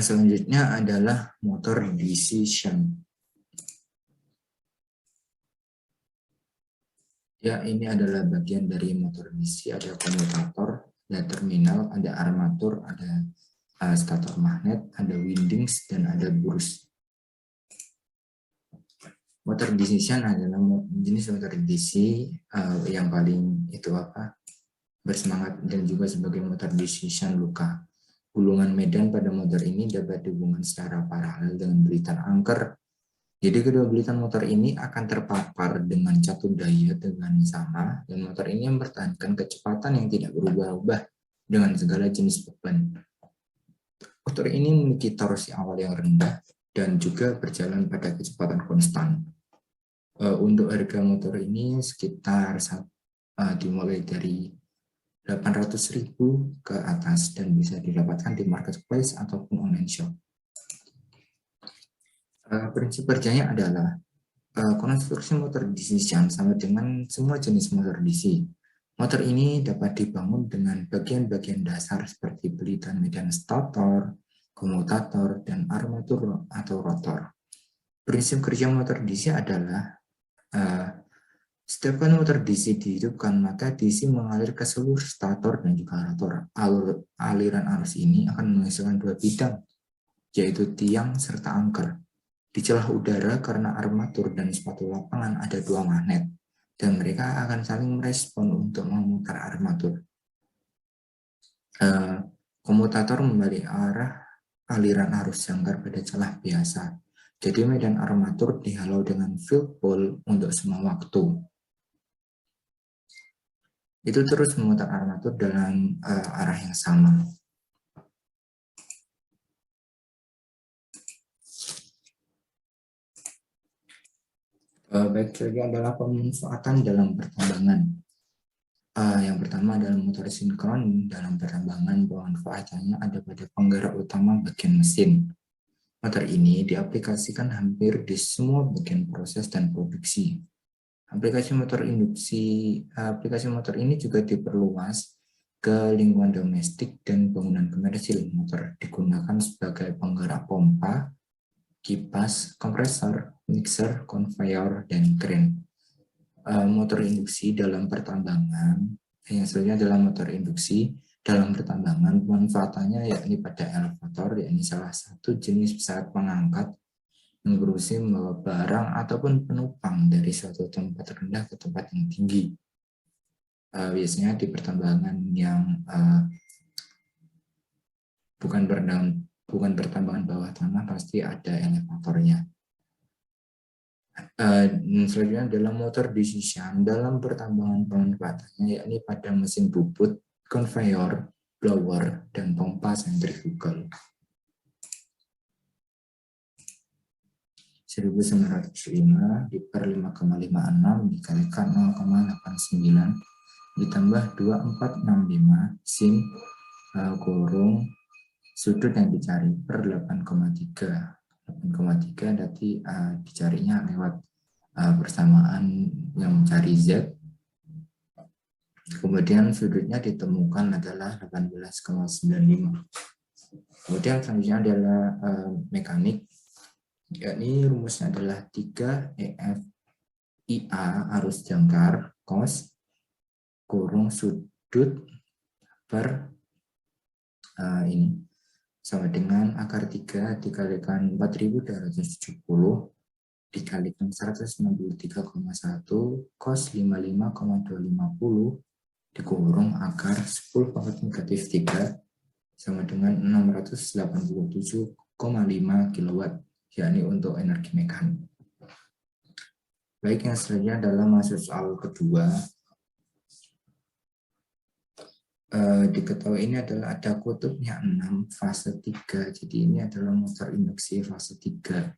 Yang selanjutnya adalah motor decision. Ya, ini adalah bagian dari motor DC. Ada komutator, ada terminal, ada armatur, ada stator magnet, ada windings, dan ada burus. Motor decision adalah jenis motor DC yang paling bersemangat dan juga sebagai motor decision luka. Gulungan medan pada motor ini dapat dihubungkan secara paralel dengan belitan angker. Jadi kedua belitan motor ini akan terpapar dengan catu daya dengan sama, dan motor ini mempertahankan kecepatan yang tidak berubah-ubah dengan segala jenis beban. Motor ini memiliki torsi awal yang rendah dan juga berjalan pada kecepatan konstan. Untuk harga motor ini sekitar dimulai dari 800.000 ke atas dan bisa didapatkan di marketplace ataupun online shop. Prinsip kerjanya adalah konstruksi motor decision sama dengan semua jenis motor DC. Motor ini dapat dibangun dengan bagian-bagian dasar seperti belitan medan stator, komutator, dan armatur atau rotor. Prinsip kerja motor DC adalah setiap kali motor DC dihidupkan, maka DC mengalir ke seluruh stator dan juga rotor. Aliran arus ini akan menghasilkan dua bidang, yaitu tiang serta angker. Di celah udara karena armatur dan sepatu lapangan ada dua magnet, dan mereka akan saling merespon untuk memutar armatur. Komutator membalik arah aliran arus jangkar pada celah biasa. Jadi medan armatur dihalau dengan field pole untuk semua waktu. Itu terus memutar armatur dalam arah yang sama. Baik, selanjutnya adalah pemanfaatan dalam pertambangan. Yang pertama adalah motor sinkron. Dalam pertambangan, pemanfaatannya ada pada penggerak utama bagian mesin. Motor ini diaplikasikan hampir di semua bagian proses dan produksi. Aplikasi motor ini juga diperluas ke lingkungan domestik dan bangunan komersil. Motor digunakan sebagai penggerak pompa, kipas, kompresor, mixer, konveyor, dan kren. Motor induksi dalam pertambangan, yang selanjutnya adalah motor induksi dalam pertambangan. Pemanfaatannya yakni pada elevator, yakni salah satu jenis pesawat pengangkat yang berusaha membawa barang ataupun penumpang dari suatu tempat rendah ke tempat yang tinggi. Biasanya di pertambangan yang bukan pertambangan bawah tanah pasti ada elevatornya. Selanjutnya adalah motor decision dalam pertambangan pemanfaatannya yakni pada mesin bubut, konveyor, blower, dan pompa sentrifugal. 1905 per 5,56 dikalikan 0,89 ditambah 2465 sin kurung sudut yang dicari per 8,3. 8,3 nanti dicarinya lewat persamaan yang mencari Z. Kemudian sudutnya ditemukan adalah 18,95. Kemudian selanjutnya adalah mekanik, yakni rumusnya adalah 3 EF IA arus jangkar cos kurung sudut per ini sama dengan akar 3 dikalikan 4270 dikalikan 163,1 cos 55,250 dikurung akar 10 pangkat negatif 3 sama dengan 687,5 kW, yakni untuk energi mekanik. Baik, yang selanjutnya adalah masuk soal kedua. Diketahui ini adalah ada kutubnya 6 fase 3, jadi ini adalah motor induksi fase 3.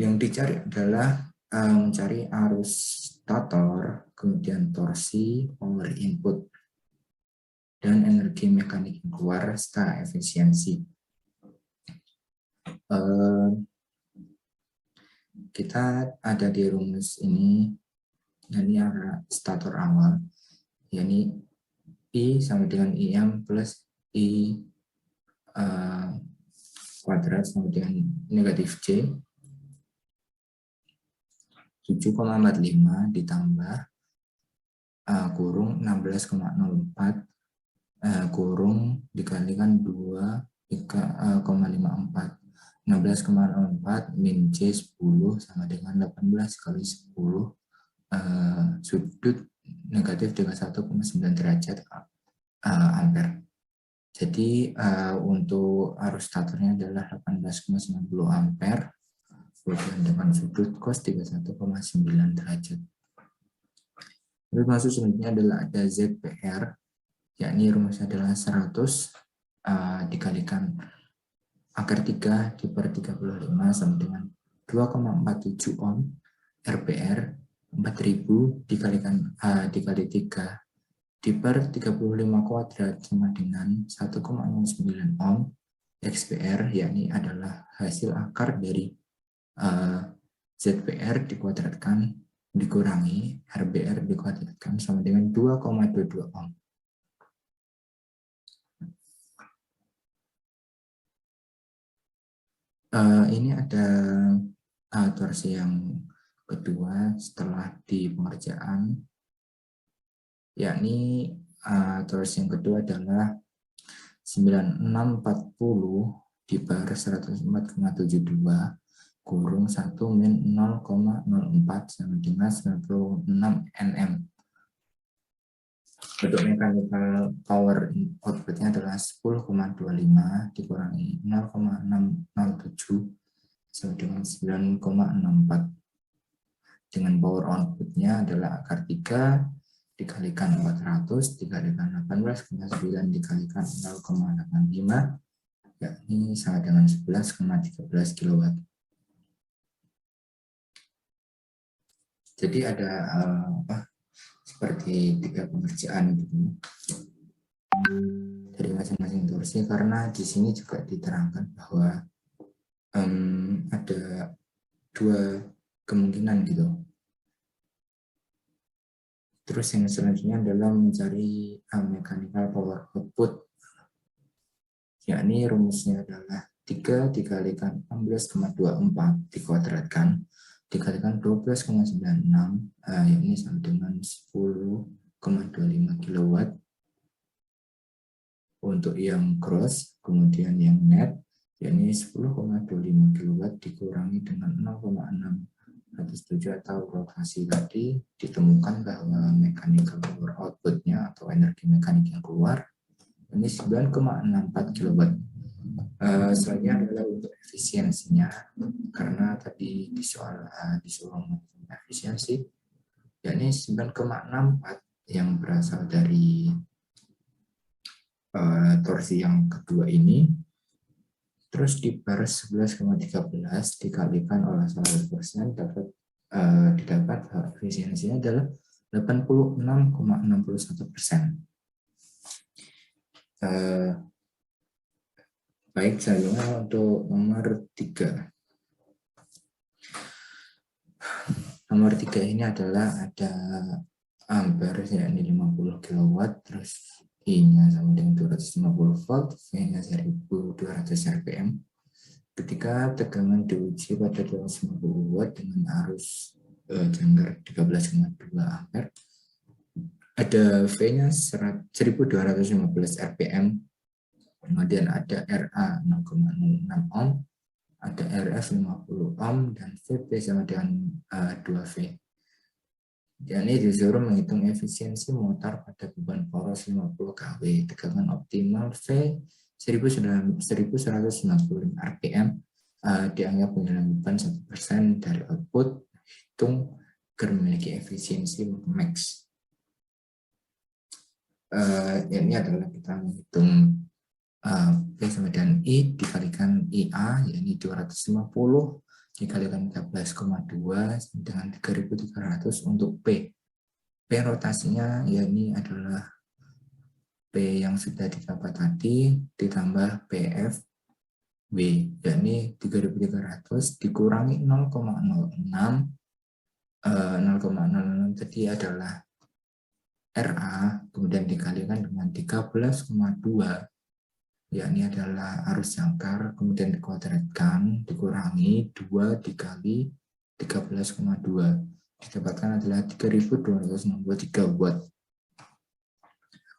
Yang dicari adalah mencari arus stator, kemudian torsi, power input, dan energi mekanik yang keluar serta efisiensi. Kita ada di rumus ini, ini arah stator awal, yakni I sama dengan IM plus I kuadrat sama dengan negatif C 7,45 ditambah kurung 16,04 kurung dikalikan 2,54. 16,04 min C 10 sama dengan 18 kali 10 sudut negatif 31,9 derajat ampere. Jadi untuk arus statornya adalah 18,90 ampere kemudian dengan sudut cos 31,9 derajat. Terus masuk selanjutnya adalah ada ZPR, yakni rumusnya adalah 100 dikalikan akar 3 per 35 sama dengan 2,47 ohm. RPR 4000 dikalikan dikali 3 per 35 kuadrat sama dengan 1,09 ohm. XPR yakni adalah hasil akar dari ZPR dikuadratkan dikurangi RBR dikuadratkan sama dengan 2,22 ohm. Ini ada torsi yang kedua setelah di pengerjaan, yakni torsi yang kedua adalah 9640 di bar 104,72 kurung 1 min 0,04 sama dengan 96 Nm. Bentuk mechanical power outputnya adalah 10,25 dikurangi 0,607 sama dengan 9,64. Dengan power outputnya adalah akar 3 dikalikan 400 dikalikan 18,9 dikalikan 0,85 yakni sama dengan 11,13 kW. Jadi ada seperti 3 pengerjaan gitu dari masing-masing torsi, karena di sini juga diterangkan bahwa ada 2 kemungkinan gitu. Terus yang selanjutnya adalah mencari mechanical power output, yakni rumusnya adalah 3 dikalikan 16,24 dikuadratkan dikalikan 12,96 yakni sama dengan 10,25 kW untuk yang gross, kemudian yang net yakni 10,25 kW dikurangi dengan 0,617 atau rotasi tadi, ditemukan bahwa mechanical power outputnya atau energi mekanik yang keluar ini 9,64 kW. Selanjutnya adalah untuk efisiensinya, karena tadi disuruh efisiensi yakni 9,64 yang berasal dari torsi yang kedua ini, terus di bar 11,13 dikalikan oleh 100% didapat efisiensinya adalah 86,61%. Baik, selanjutnya untuk nomor 3. Nomor 3 ini adalah ada ampere yakni 50 kW, terus I-nya sama dengan 250 volt, V-nya 1200 rpm. Ketika tegangan diuji pada 250 watt dengan arus jangkar 13,2 ampere, ada V-nya 1215 rpm, kemudian ada RA 0,06 ohm, ada RF 50 ohm, dan VP sama dengan 2V. Jadi disuruh menghitung efisiensi motor pada beban poros 50 kW, tegangan optimal V 1190 rpm, dianggap menyerang beban 1% dari output, hitung agar memiliki efisiensi max. Ini adalah kita menghitung P sama dengan I dikalikan IA, yakni 250 dikalikan 13,2 dengan 3.300 untuk P. P rotasinya yakni adalah P yang sudah didapat tadi ditambah PF W, yakni 3.300 dikurangi 0,06 tadi adalah RA, kemudian dikalikan dengan 13,2 yakni adalah arus jangkar, kemudian dikuadratkan, dikurangi 2 dikali 13,2. Didapatkan adalah 3263 watt.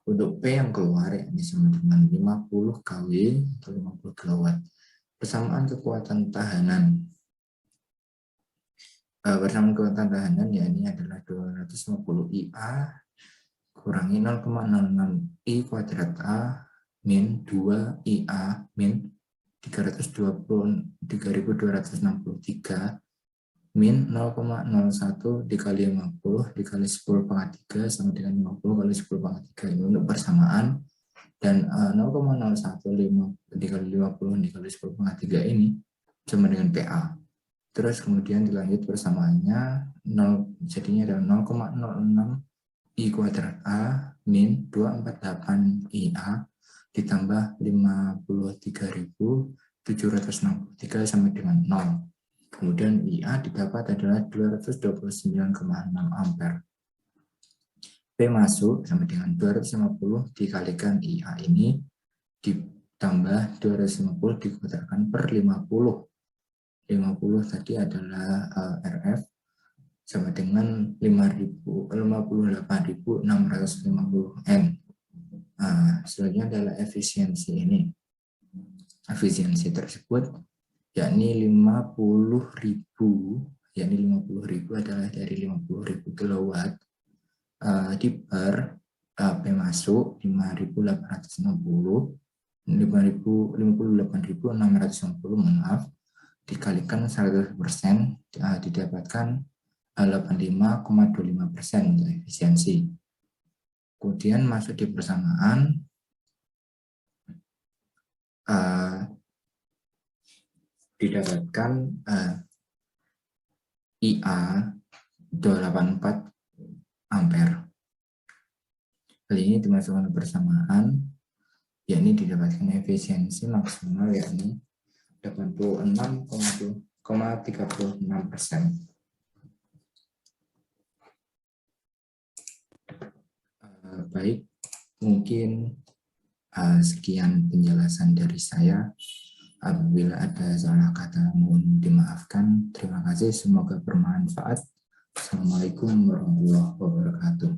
Untuk P yang keluar yakni sama dengan 50 kW atau 50 kW. Persamaan kekuatan tahanan. Persamaan kekuatan tahanan yakni adalah 250 IA kurangi 0,06 I kuadrat A min 2 IA min 3263 min 0,01 dikali 50 dikali 10 pangkat 3 sama dengan 50 kali 10 pangkat 3 ini untuk persamaan, dan 0,01 dikali 50 dikali 10 pangkat 3 ini sama dengan PA. Terus kemudian dilanjut persamaannya jadinya adalah 0,06 I kuadrat A min 248 IA ditambah 53.763 sampai dengan 0. Kemudian IA didapat adalah 229,6 ampere. P masuk sama dengan 250 dikalikan IA ini ditambah 250 dikuadratkan per 50. 50 tadi adalah RF sama dengan 58.650 N. Selanjutnya adalah efisiensi ini. Efisiensi tersebut yakni 50.000, yakni 50.000 adalah dari 50.000 kilowatt diper P masuk 58.660 maaf dikalikan 100% didapatkan 85,25% untuk efisiensi. Kemudian masuk di persamaan, didapatkan IA 284 ampere. Hal ini dimasukkan ke persamaan, yakni didapatkan efisiensi maksimal yakni 86,36%. Baik, mungkin sekian penjelasan dari saya. Apabila ada salah kata mohon dimaafkan. Terima kasih, semoga bermanfaat. Assalamualaikum warahmatullahi wabarakatuh.